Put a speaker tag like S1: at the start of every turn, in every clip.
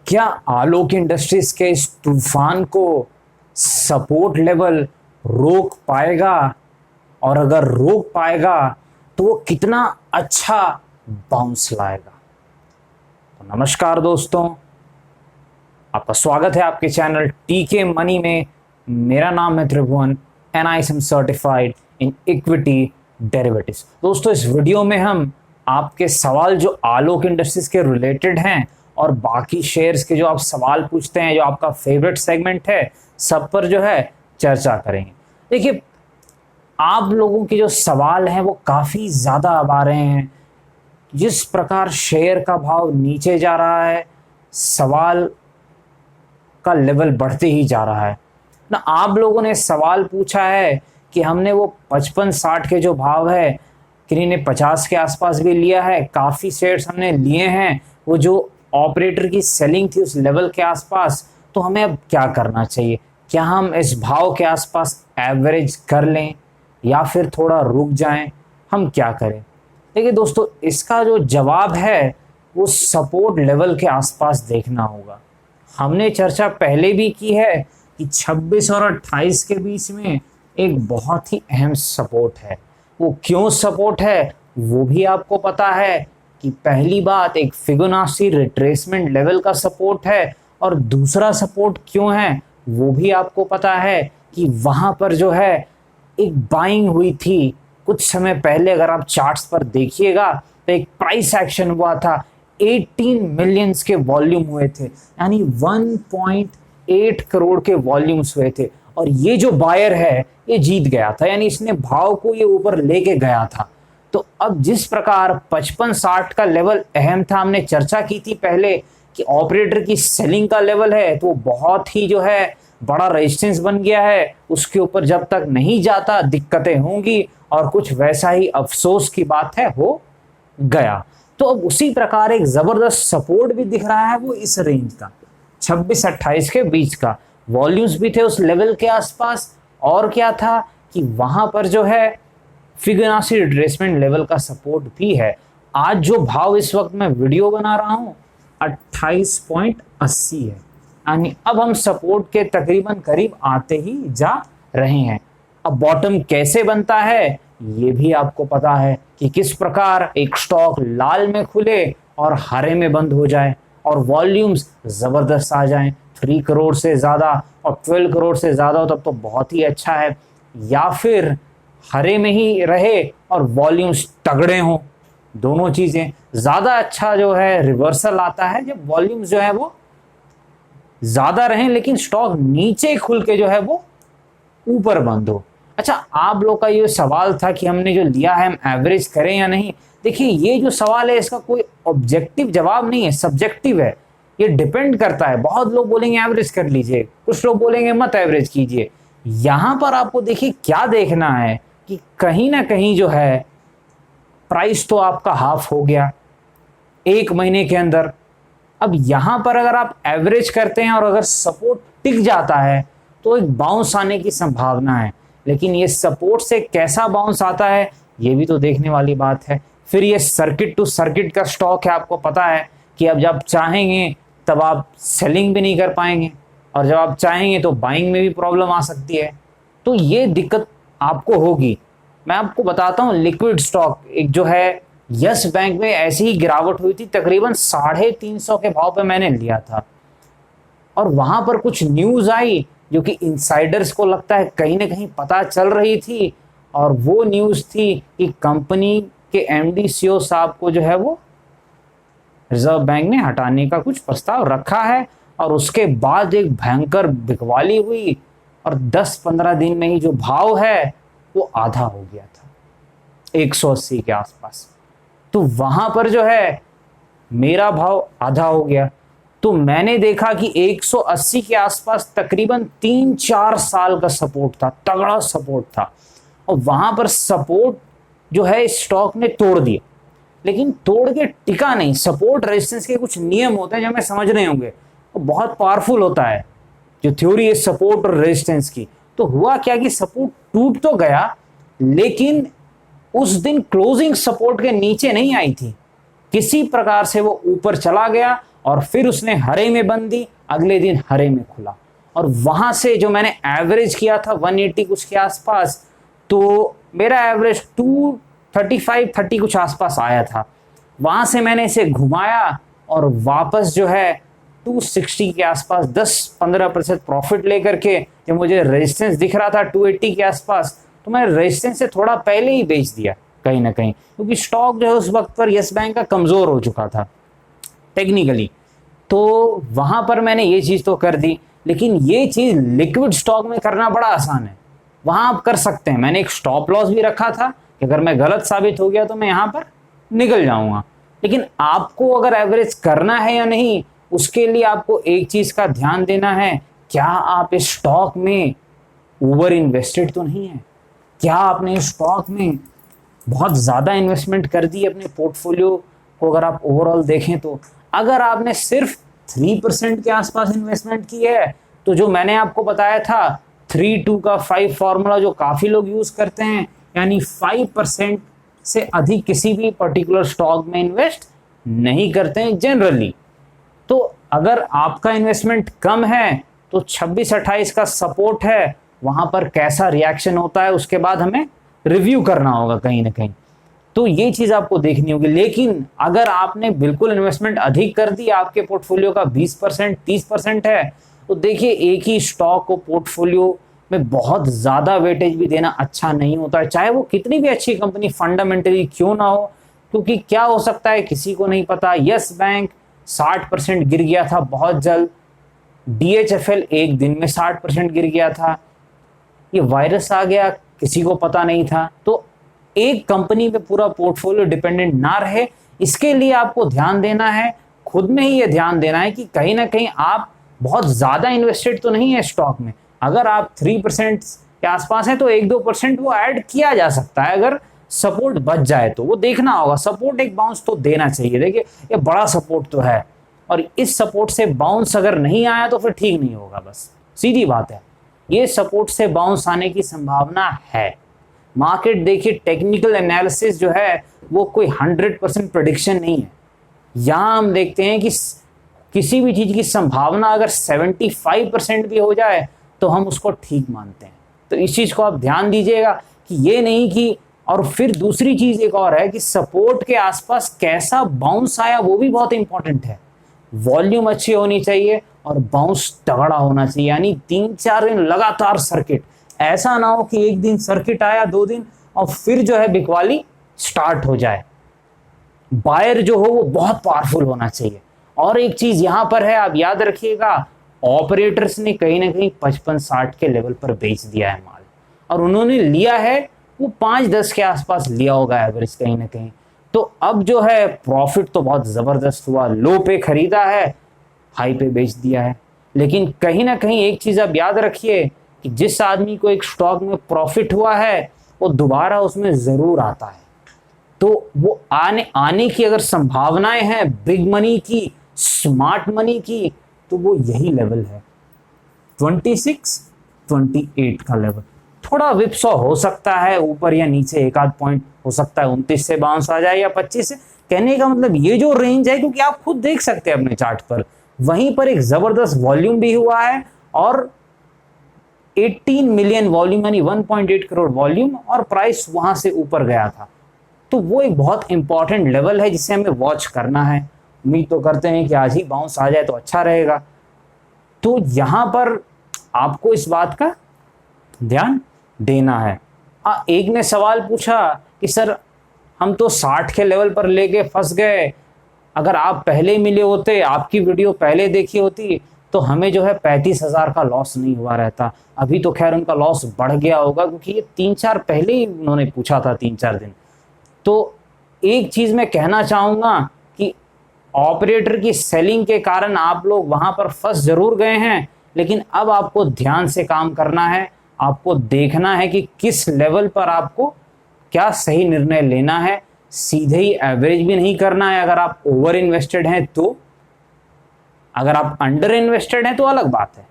S1: क्या आलोक इंडस्ट्रीज के इस तूफान को सपोर्ट लेवल रोक पाएगा? और अगर रोक पाएगा तो वो कितना अच्छा बाउंस लाएगा? तो नमस्कार दोस्तों, आपका स्वागत है आपके चैनल टीके मनी में। मेरा नाम है Tribhuvan and I am certified in equity derivatives. दोस्तों, इस वीडियो में हम आपके सवाल जो आलोक इंडस्ट्रीज के रिलेटेड हैं और बाकी शेयर्स के जो आप सवाल पूछते हैं, जो आपका फेवरेट सेगमेंट है, सब पर जो है चर्चा करेंगे। देखिए, आप लोगों के जो सवाल हैं वो काफ़ी ज़्यादा अब आ रहे हैं। जिस प्रकार शेयर का भाव नीचे जा रहा है, सवाल का लेवल बढ़ते ही जा रहा है ना। आप लोगों ने सवाल पूछा है कि हमने वो 55-60 के जो भाव है, किन्हीं ने 50 के आसपास भी लिया है, काफ़ी शेयर्स हमने लिए हैं वो जो ऑपरेटर की सेलिंग थी उस लेवल के आसपास। तो हमें अब क्या करना चाहिए? क्या हम इस भाव के आसपास एवरेज कर लें या फिर थोड़ा रुक जाएं? हम क्या करें? देखिए दोस्तों, इसका जो जवाब है वो सपोर्ट लेवल के आसपास देखना होगा। हमने चर्चा पहले भी की है कि 26 और 28 के बीच में एक बहुत ही अहम सपोर्ट है। वो क्यों सपोर्ट है वो भी आपको पता है कि पहली बात एक फिबोनाची रिट्रेसमेंट लेवल का सपोर्ट है, और दूसरा सपोर्ट क्यों है वो भी आपको पता है कि वहां पर जो है एक बाइंग हुई थी कुछ समय पहले। अगर आप चार्ट्स पर देखिएगा तो एक प्राइस एक्शन हुआ था, 18 मिलियंस के वॉल्यूम हुए थे, यानी 1.8 करोड़ के वॉल्यूम्स हुए थे, और ये जो बायर है ये जीत गया था, यानी इसने भाव को ये ऊपर लेके गया था। तो अब जिस प्रकार 55-60 का लेवल अहम था, हमने चर्चा की थी पहले कि ऑपरेटर की सेलिंग का लेवल है तो बहुत ही जो है बड़ा रेजिस्टेंस बन गया है। उसके ऊपर जब तक नहीं जाता दिक्कतें होंगी, और कुछ वैसा ही अफसोस की बात है हो गया। तो अब उसी प्रकार एक जबरदस्त सपोर्ट भी दिख रहा है, वो इस रेंज का 26-28 के बीच का। वॉल्यूम्स भी थे उस लेवल के आसपास, और क्या था कि वहां पर जो है फिबोनाची रिट्रेसमेंट लेवल का सपोर्ट भी है। आज जो भाव इस वक्त मैं वीडियो बना रहा हूं 28.80 है, यानी अब हम सपोर्ट के तकरीबन करीब आते ही जा रहे हैं। अब बॉटम कैसे बनता है ये भी आपको पता है कि किस प्रकार एक स्टॉक लाल में खुले और हरे में बंद हो जाए, और वॉल्यूम्स जबरदस्त आ जाएं, 3 करोड़ से ज़्यादा और 12 करोड़ से ज़्यादा हो तब तो बहुत ही अच्छा है। या फिर हरे में ही रहे और वॉल्यूम्स तगड़े हों, दोनों चीज़ें। ज़्यादा अच्छा जो है रिवर्सल आता है जब वॉल्यूम्स जो है वो ज़्यादा रहें लेकिन स्टॉक नीचे खुल के जो है वो ऊपर बंद हो। अच्छा, आप लोग का ये सवाल था कि हमने जो लिया है हम एवरेज करें या नहीं। देखिए, ये जो सवाल है इसका कोई ऑब्जेक्टिव जवाब नहीं है, सब्जेक्टिव है। ये डिपेंड करता है। बहुत लोग बोलेंगे एवरेज कर लीजिए, कुछ लोग बोलेंगे मत एवरेज कीजिए। यहां पर आपको देखिए क्या देखना है कि कहीं ना कहीं जो है प्राइस तो आपका हाफ हो गया 1 महीने के अंदर। अब यहां पर अगर आप एवरेज करते हैं और अगर सपोर्ट टिक जाता है तो एक बाउंस आने की संभावना है, लेकिन ये सपोर्ट से कैसा बाउंस आता है ये भी तो देखने वाली बात है। फिर ये सर्किट टू सर्किट का स्टॉक है, आपको पता है कि अब जब चाहेंगे तब आप सेलिंग भी नहीं कर पाएंगे, और जब आप चाहेंगे तो बाइंग में भी प्रॉब्लम आ सकती है। तो ये दिक्कत आपको होगी। मैं आपको बताता हूँ, लिक्विड स्टॉक एक जो है यस बैंक में ऐसी ही गिरावट हुई थी, तकरीबन 350 के भाव पे मैंने लिया था, और वहां पर कुछ न्यूज आई जो कि इनसाइडर्स को लगता है कहीं ना कहीं पता चल रही थी, और वो न्यूज थी कि कंपनी के एमडी सीईओ साहब को जो है वो रिजर्व बैंक ने हटाने का कुछ प्रस्ताव रखा है। और उसके बाद एक भयंकर बिकवाली हुई, और 10-15 दिन में ही जो भाव है वो आधा हो गया था, 180 के आसपास। तो वहां पर जो है मेरा भाव आधा हो गया। तो मैंने देखा कि 180 के आसपास तकरीबन 3-4 साल का सपोर्ट था, तगड़ा सपोर्ट था, और वहां पर सपोर्ट जो है स्टॉक ने तोड़ दिया, लेकिन तोड़ के टिका नहीं। सपोर्ट रेजिस्टेंस के कुछ नियम होते हैं जो हमें समझ रहे होंगे, वो बहुत पावरफुल होता है जो थ्योरी है सपोर्ट और रेजिस्टेंस की। तो हुआ क्या कि सपोर्ट टूट तो गया, लेकिन उस दिन क्लोजिंग सपोर्ट के नीचे नहीं आई थी, किसी प्रकार से वो ऊपर चला गया और फिर उसने हरे में बंद दी, अगले दिन हरे में खुला, और वहां से जो मैंने एवरेज किया था 180 कुछ के आसपास, तो मेरा एवरेज 235-30 कुछ आसपास आया था। वहां से मैंने इसे घुमाया और वापस जो है 260 के आसपास 10-15% प्रॉफिट लेकर के, जब मुझे रेजिस्टेंस दिख रहा था 280 के आसपास, तो मैंने रेजिस्टेंस से थोड़ा पहले ही बेच दिया कहीं ना कहीं, क्योंकि स्टॉक जो है उस वक्त पर यस बैंक का कमजोर हो चुका था टेक्निकली। तो वहां पर मैंने ये चीज तो कर दी, लेकिन ये चीज लिक्विड स्टॉक में करना बड़ा आसान है, वहां आप कर सकते हैं। मैंने एक स्टॉप लॉस भी रखा था कि अगर मैं गलत साबित हो गया तो मैं यहां पर निकल जाऊंगा। लेकिन आपको अगर एवरेज करना है या नहीं, उसके लिए आपको एक चीज का ध्यान देना है, क्या आप इस स्टॉक में ओवर इन्वेस्टेड तो नहीं है? क्या आपने इस स्टॉक में बहुत ज्यादा इन्वेस्टमेंट कर दी अपने पोर्टफोलियो को? अगर आप ओवरऑल देखें तो अगर आपने सिर्फ 3% के आसपास इन्वेस्टमेंट की है, तो जो मैंने आपको बताया था 3-2 का 5 फॉर्मूला जो काफी लोग यूज करते हैं, यानी 5% से अधिक किसी भी पर्टिकुलर स्टॉक में इन्वेस्ट नहीं करते हैं जनरली। तो अगर आपका इन्वेस्टमेंट कम है तो 26-28 का सपोर्ट है, वहां पर कैसा रिएक्शन होता है उसके बाद हमें रिव्यू करना होगा कहीं ना कहीं। तो ये चीज आपको देखनी होगी। लेकिन अगर आपने बिल्कुल इन्वेस्टमेंट अधिक कर दी, आपके पोर्टफोलियो का 20% 30% है, तो देखिए एक ही स्टॉक को पोर्टफोलियो में बहुत ज्यादा वेटेज भी देना अच्छा नहीं होता है, चाहे वो कितनी भी अच्छी कंपनी फंडामेंटली क्यों ना हो, क्योंकि क्या हो सकता है किसी को नहीं पता। यस बैंक 60% गिर गया था बहुत जल्द, DHFL एक दिन में 60% गिर गया था, ये वायरस आ गया किसी को पता नहीं था। तो एक कंपनी पे पूरा पोर्टफोलियो डिपेंडेंट ना रहे, इसके लिए आपको ध्यान देना है, खुद में ही ये ध्यान देना है कि कहीं ना कहीं आप बहुत ज्यादा इन्वेस्टेड तो नहीं है स्टॉक में। अगर आप 3% के आसपास है तो 1-2% वो ऐड किया जा सकता है, अगर सपोर्ट बच जाए तो वो देखना होगा। सपोर्ट एक बाउंस तो देना चाहिए, देखिए ये बड़ा सपोर्ट तो है, और इस सपोर्ट से बाउंस अगर नहीं आया तो फिर ठीक नहीं होगा, बस सीधी बात है। ये सपोर्ट से बाउंस आने की संभावना है। मार्केट देखिए टेक्निकल एनालिसिस जो है वो कोई 100% प्रेडिक्शन नहीं है। यहां हम देखते हैं कि किसी भी चीज की संभावना अगर 75% भी हो जाए तो हम उसको ठीक मानते हैं। तो इस चीज को आप ध्यान दीजिएगा कि ये नहीं कि, और फिर दूसरी चीज एक और है कि सपोर्ट के आसपास कैसा बाउंस आया वो भी बहुत इंपॉर्टेंट है। वॉल्यूम अच्छी होनी चाहिए और बाउंस तगड़ा होना चाहिए, यानी 3-4 दिन लगातार सर्किट। ऐसा ना हो कि एक दिन सर्किट आया 2 दिन और फिर जो है बिकवाली स्टार्ट हो जाए। बायर जो हो वो बहुत पावरफुल होना चाहिए। और एक चीज यहां पर है, आप याद रखिएगा, ऑपरेटर्स ने कहीं ना कहीं 55-60 के लेवल पर बेच दिया है माल, और उन्होंने लिया है वो 5-10 के आसपास लिया होगा एवरेज कहीं ना कहीं। तो अब जो है प्रॉफिट तो बहुत जबरदस्त हुआ, लो पे खरीदा है, हाई पे बेच दिया है। लेकिन कहीं ना कहीं एक चीज आप याद रखिए कि जिस आदमी को एक स्टॉक में प्रॉफिट हुआ है वो दोबारा उसमें जरूर आता है। तो वो आने की अगर संभावनाएं हैं बिग मनी की, स्मार्ट मनी की, तो वो यही लेवल है 26-28 का लेवल। थोड़ा विपसॉ हो सकता है ऊपर या नीचे, एक आध पॉइंट हो सकता है 29 से बाउंस आ जाए या 25 से। कहने का मतलब ये जो रेंज है, क्योंकि आप खुद देख सकते हैं अपने चार्ट पर, वहीं पर एक जबरदस्त वॉल्यूम भी हुआ है और 18 मिलियन वॉल्यूम यानी 1.8 करोड़ वॉल्यूम, और प्राइस वहां से ऊपर गया था। तो वो एक बहुत इंपॉर्टेंट लेवल है जिसे हमें वॉच करना है। उम्मीद तो करते हैं कि आज ही बाउंस आ जाए तो अच्छा रहेगा। तो यहां पर आपको इस बात का ध्यान देना है। एक ने सवाल पूछा कि सर हम तो 60 के लेवल पर लेके फंस गए, अगर आप पहले मिले होते, आपकी वीडियो पहले देखी होती तो हमें जो है 35,000 का लॉस नहीं हुआ रहता। अभी तो खैर उनका लॉस बढ़ गया होगा, क्योंकि ये 3-4 पहले ही उन्होंने पूछा था, 3-4 दिन। तो एक चीज मैं कहना चाहूंगा कि ऑपरेटर की सेलिंग के कारण आप लोग वहां पर फंस जरूर गए हैं, लेकिन अब आपको ध्यान से काम करना है। आपको देखना है कि किस लेवल पर आपको क्या सही निर्णय लेना है। सीधे ही एवरेज भी नहीं करना है अगर आप ओवर इन्वेस्टेड हैं तो। अगर आप अंडर इन्वेस्टेड हैं तो अलग बात है।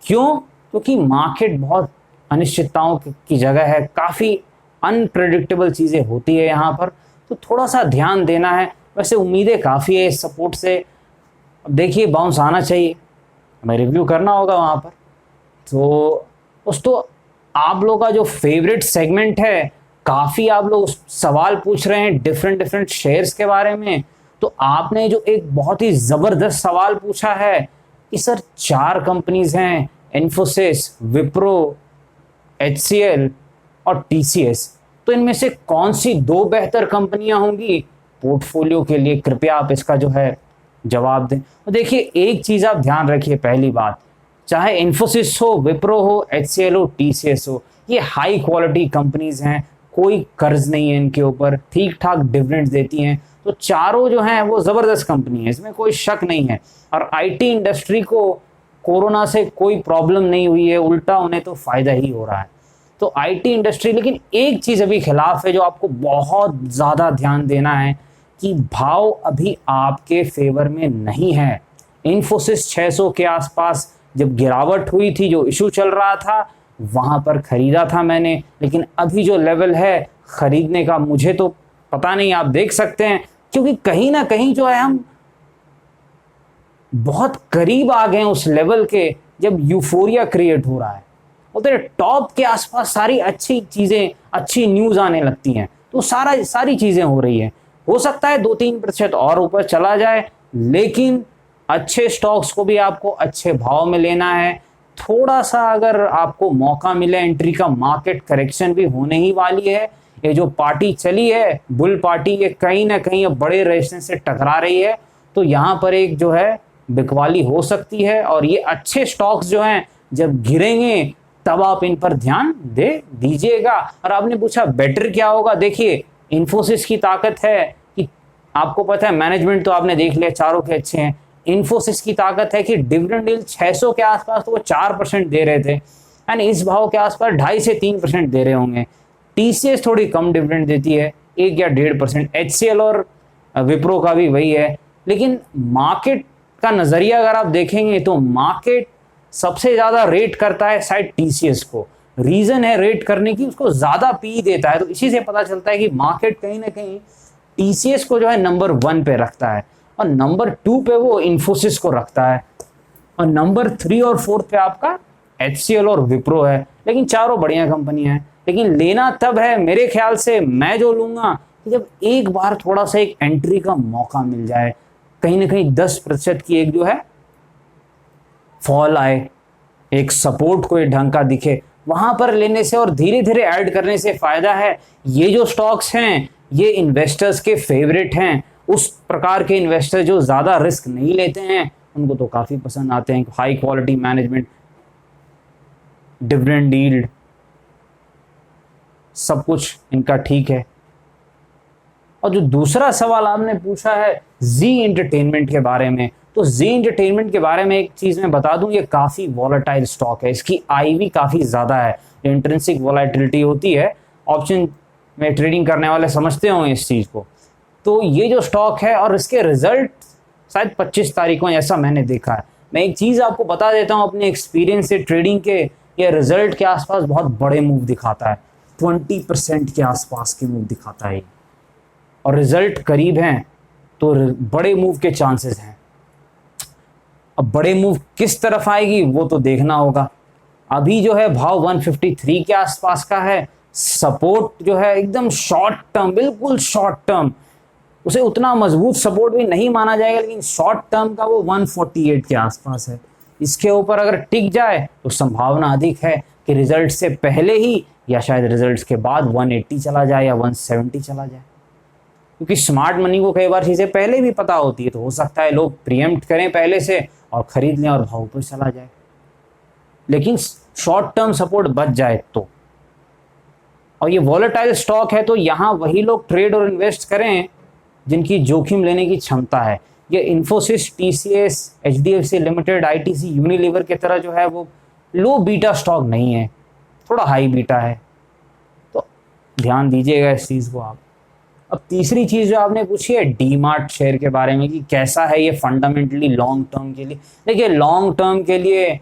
S1: क्यों? क्योंकि मार्केट बहुत अनिश्चितताओं की जगह है, काफी अनप्रेडिक्टेबल चीजें होती है यहाँ पर, तो थोड़ा सा ध्यान देना है। वैसे उम्मीदें काफी है इस सपोर्ट से, अब देखिए बाउंस आना चाहिए, हमें रिव्यू करना होगा वहाँ पर। तो आप लोगों का जो फेवरेट सेगमेंट है, काफ़ी आप लोग सवाल पूछ रहे हैं डिफरेंट डिफरेंट शेयर्स के बारे में। तो आपने जो एक बहुत ही ज़बरदस्त सवाल पूछा है कि सर 4 कंपनीज हैं, इन्फोसिस, विप्रो, HCL और TCS, तो इनमें से कौन सी 2 बेहतर कंपनियां होंगी पोर्टफोलियो के लिए? कृपया आप इसका जो है जवाब दें। तो देखिए एक चीज़ आप ध्यान रखिए, पहली बात, चाहे इन्फोसिस हो, विप्रो हो, HCL हो, TCS हो, ये हाई क्वालिटी कंपनीज हैं, कोई कर्ज नहीं है इनके ऊपर, ठीक ठाक डिविडेंड्स देती हैं। तो चारों जो हैं वो ज़बरदस्त कंपनी है, इसमें कोई शक नहीं है। और IT इंडस्ट्री को कोरोना से कोई प्रॉब्लम नहीं हुई है, उल्टा उन्हें तो फ़ायदा ही हो रहा है। तो IT इंडस्ट्री, लेकिन एक चीज़ अभी खिलाफ है जो आपको बहुत ज़्यादा ध्यान देना है कि भाव अभी आपके फेवर में नहीं है। इन्फोसिस 600 के आसपास जब गिरावट हुई थी, जो इशू चल रहा था, वहां पर खरीदा था मैंने, लेकिन अभी जो लेवल है खरीदने का मुझे तो पता नहीं, आप देख सकते हैं, क्योंकि कहीं ना कहीं जो है हम बहुत करीब आ गए उस लेवल के जब यूफोरिया क्रिएट हो रहा है, बोलते टॉप के आसपास सारी अच्छी चीजें, अच्छी न्यूज आने लगती हैं, तो सारी चीजें हो रही है। हो सकता है 2-3% और ऊपर चला जाए, लेकिन अच्छे स्टॉक्स को भी आपको अच्छे भाव में लेना है। थोड़ा सा अगर आपको मौका मिले एंट्री का, मार्केट करेक्शन भी होने ही वाली है। ये जो पार्टी चली है, बुल पार्टी, ये कहीं ना कहीं अब बड़े रेजिस्टेंस से टकरा रही है, तो यहाँ पर एक जो है बिकवाली हो सकती है। और ये अच्छे स्टॉक्स जो हैं जब गिरेंगे तब आप इन पर ध्यान दे दीजिएगा। और आपने पूछा बेटर क्या होगा, देखिए इन्फोसिस की ताकत है कि आपको पता है, मैनेजमेंट तो आपने देख लिया चारों के अच्छे हैं। इन्फोसिस की ताकत है कि डिविडेंड यील्ड 600 के आसपास तो वो 4% दे रहे थे, एंड इस भाव के आसपास 2.5 से 3% दे रहे होंगे। TCS थोड़ी कम डिविडेंड देती है, 1 या 1.5%। HCL और विप्रो का भी वही है। लेकिन मार्केट का नजरिया अगर आप देखेंगे तो मार्केट सबसे ज्यादा रेट करता है शायद TCS को। रीजन है रेट करने की, उसको ज्यादा पी देता है, तो इसी से पता चलता है कि मार्केट कहीं ना कहीं TCS को जो है नंबर 1 पे रखता है, और नंबर 2 पे वो इन्फोसिस को रखता है, और नंबर 3 और 4 पे आपका HCL और विप्रो है। लेकिन चारों बढ़िया कंपनियां हैं, लेकिन लेना तब है मेरे ख्याल से, मैं जो लूंगा कि जब एक बार थोड़ा सा एक एंट्री का मौका मिल जाए, कहीं ना कहीं 10% की एक जो है फॉल आए, एक सपोर्ट कोई ढंग का दिखे, वहां पर लेने से और धीरे धीरे ऐड करने से फायदा है। ये जो स्टॉक्स हैं ये इन्वेस्टर्स के फेवरेट हैं, उस प्रकार के इन्वेस्टर जो ज्यादा रिस्क नहीं लेते हैं उनको तो काफी पसंद आते हैं। High quality management, dividend yield, सब कुछ इनका ठीक है। और जो दूसरा सवाल आपने पूछा है जी एंटरटेनमेंट के बारे में, तो जी एंटरटेनमेंट के बारे में एक चीज मैं बता दूं, ये काफी वॉलेटाइल स्टॉक है, इसकी IV काफी ज्यादा है। इंट्रिंसिक वॉलेटिलिटी होती है, ऑप्शन में ट्रेडिंग करने वाले समझते होंगे इस चीज को। तो ये जो स्टॉक है, और इसके रिजल्ट शायद 25 तारीख को, ऐसा मैंने देखा है। मैं एक चीज आपको बता देता हूं अपने एक्सपीरियंस से ट्रेडिंग के, ये रिजल्ट के आसपास बहुत बड़े मूव दिखाता है, 20% के आसपास के मूव दिखाता है, और रिजल्ट करीब हैं तो बड़े मूव के चांसेस हैं। अब बड़े मूव किस तरफ आएगी वो तो देखना होगा। अभी जो है भाव 153 के आसपास का है, सपोर्ट जो है एकदम शॉर्ट टर्म, बिल्कुल शॉर्ट टर्म, उसे उतना मजबूत सपोर्ट भी नहीं माना जाएगा, लेकिन शॉर्ट टर्म का वो 148 के आसपास है। इसके ऊपर अगर टिक जाए तो संभावना अधिक है कि रिजल्ट से पहले ही या शायद रिजल्ट्स के बाद 180 चला जाए या 170 चला जाए, क्योंकि स्मार्ट मनी को कई बार चीजें पहले भी पता होती है, तो हो सकता है लोग प्रीएम्प्ट करें पहले से और खरीद लें और भाव पर चला जाए। लेकिन शॉर्ट टर्म सपोर्ट बच जाए तो, और ये वॉलेटाइल स्टॉक है, तो यहां वही लोग ट्रेड और इन्वेस्ट करें जिनकी जोखिम लेने की क्षमता है। ये Infosys, TCS, HDFC limited, ITC, Unilever की तरह जो है वो लो बीटा स्टॉक नहीं है, थोड़ा हाई बीटा है, तो ध्यान दीजिएगा इस चीज को आप। अब तीसरी चीज जो आपने पूछी है डीमार्ट शेयर के बारे में कि कैसा है ये फंडामेंटली लॉन्ग टर्म के लिए। देखिए लॉन्ग टर्म के लिए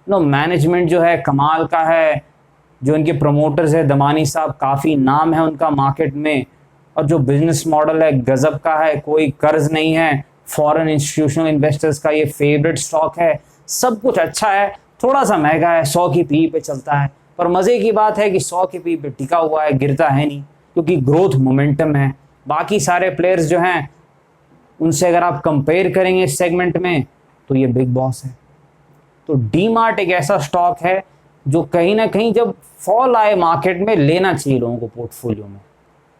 S1: मैनेजमेंट जो है कमाल का है, जो इनके प्रमोटर्स है दमानी साहब, काफ़ी नाम है उनका मार्केट में, और जो बिजनेस मॉडल है गजब का है, कोई कर्ज नहीं है, फॉरेन इंस्टीट्यूशनल इन्वेस्टर्स का ये फेवरेट स्टॉक है, सब कुछ अच्छा है, थोड़ा सा महंगा है, 100 की पी पे चलता है, पर मज़े की बात है कि 100 की पी पे टिका हुआ है, गिरता है नहीं, क्योंकि ग्रोथ मोमेंटम है। बाकी सारे प्लेयर्स जो हैं उनसे अगर आप कंपेयर करेंगे इस सेगमेंट में तो ये बिग बॉस है। तो डी मार्ट एक ऐसा स्टॉक है जो कहीं ना कहीं जब फॉल आए मार्केट में लेना चाहिए लोगों को पोर्टफोलियो में।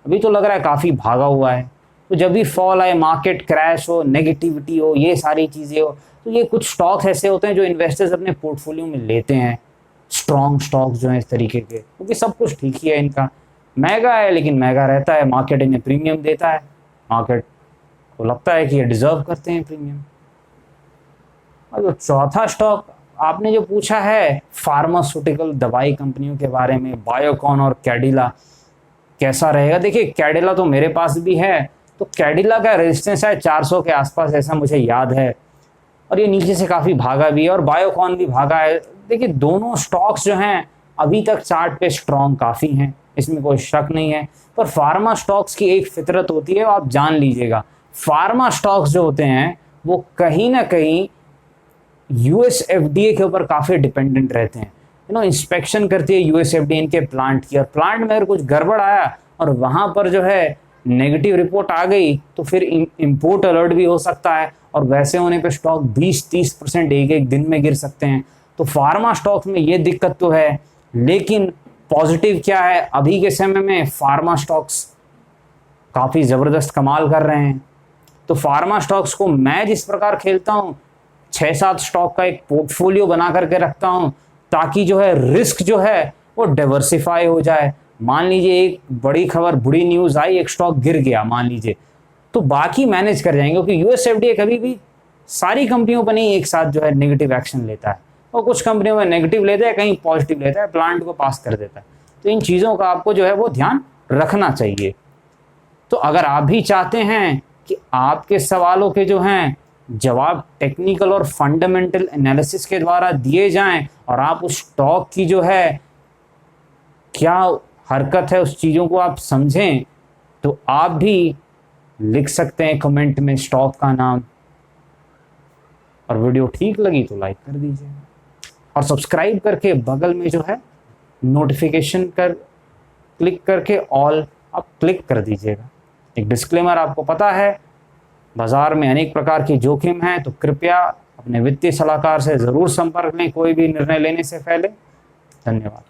S1: अभी तो लग रहा है काफ़ी भागा हुआ है, तो जब भी फॉल आए, मार्केट क्रैश हो, नेगेटिविटी हो, ये सारी चीज़ें हो, तो ये कुछ स्टॉक्स ऐसे होते हैं जो इन्वेस्टर्स अपने पोर्टफोलियो में लेते हैं, स्ट्रॉन्ग स्टॉक्स जो हैं इस तरीके के, क्योंकि सब कुछ ठीक ही है इनका, महंगा है लेकिन महंगा रहता है, मार्केट इन्हें प्रीमियम देता है, मार्केट को लगता है कि ये डिजर्व करते हैं प्रीमियम। और जो चौथा स्टॉक आपने जो पूछा है फार्मास्यूटिकल दवाई कंपनियों के बारे में, बायोकॉन और कैडिला कैसा रहेगा, देखिए कैडिला तो मेरे पास भी है, तो कैडिला का रेजिस्टेंस है 400 के आसपास ऐसा मुझे याद है, और ये नीचे से काफ़ी भागा भी है, और बायोकॉन भी भागा है। देखिए दोनों स्टॉक्स जो हैं अभी तक चार्ट पे स्ट्रॉन्ग काफ़ी हैं, इसमें कोई शक नहीं है, पर फार्मा स्टॉक्स की एक फितरत होती है, आप जान लीजिएगा, फार्मा स्टॉक्स जो होते हैं वो कहीं ना कहीं यूएस एफडीए के ऊपर काफ़ी डिपेंडेंट रहते हैं। इंस्पेक्शन करती है यूएस एफडीए इनके प्लांट की, और प्लांट में अगर कुछ गड़बड़ आया और वहाँ पर जो है नेगेटिव रिपोर्ट आ गई तो फिर इंपोर्ट अलर्ट भी हो सकता है, और वैसे होने पे स्टॉक 20-30% एक एक दिन में गिर सकते हैं। तो फार्मा स्टॉक्स में ये दिक्कत तो है, लेकिन पॉजिटिव क्या है, अभी के समय में फार्मा स्टॉक्स काफ़ी ज़बरदस्त कमाल कर रहे हैं। तो फार्मा स्टॉक्स को मैं जिस प्रकार खेलता हूँ, 6-7 स्टॉक का एक पोर्टफोलियो बना करके रखता हूँ, ताकि जो है रिस्क जो है वो डाइवर्सिफाई हो जाए। मान लीजिए एक बड़ी खबर, बुरी न्यूज़ आई, एक स्टॉक गिर गया मान लीजिए, तो बाकी मैनेज कर जाएंगे, क्योंकि यूएस एफडीए कभी भी सारी कंपनियों पर नहीं एक साथ जो है नेगेटिव एक्शन लेता है, और कुछ कंपनियों में नेगेटिव लेता है, कहीं पॉजिटिव लेता है, प्लांट को पास कर देता है। तो इन चीज़ों का आपको जो है वो ध्यान रखना चाहिए। तो अगर आप भी चाहते हैं कि आपके सवालों के जो हैं जवाब टेक्निकल और फंडामेंटल एनालिसिस के द्वारा दिए जाएं, और आप उस स्टॉक की जो है क्या हरकत है उस चीज़ों को आप समझें, तो आप भी लिख सकते हैं कमेंट में स्टॉक का नाम, और वीडियो ठीक लगी तो लाइक कर दीजिए, और सब्सक्राइब करके बगल में जो है नोटिफिकेशन कर क्लिक करके ऑल आप क्लिक कर दीजिएगा। एक डिस्क्लेमर, आपको पता है बाजार में अनेक प्रकार की जोखिम है, तो कृपया अपने वित्तीय सलाहकार से ज़रूर संपर्क लें कोई भी निर्णय लेने से पहले। धन्यवाद।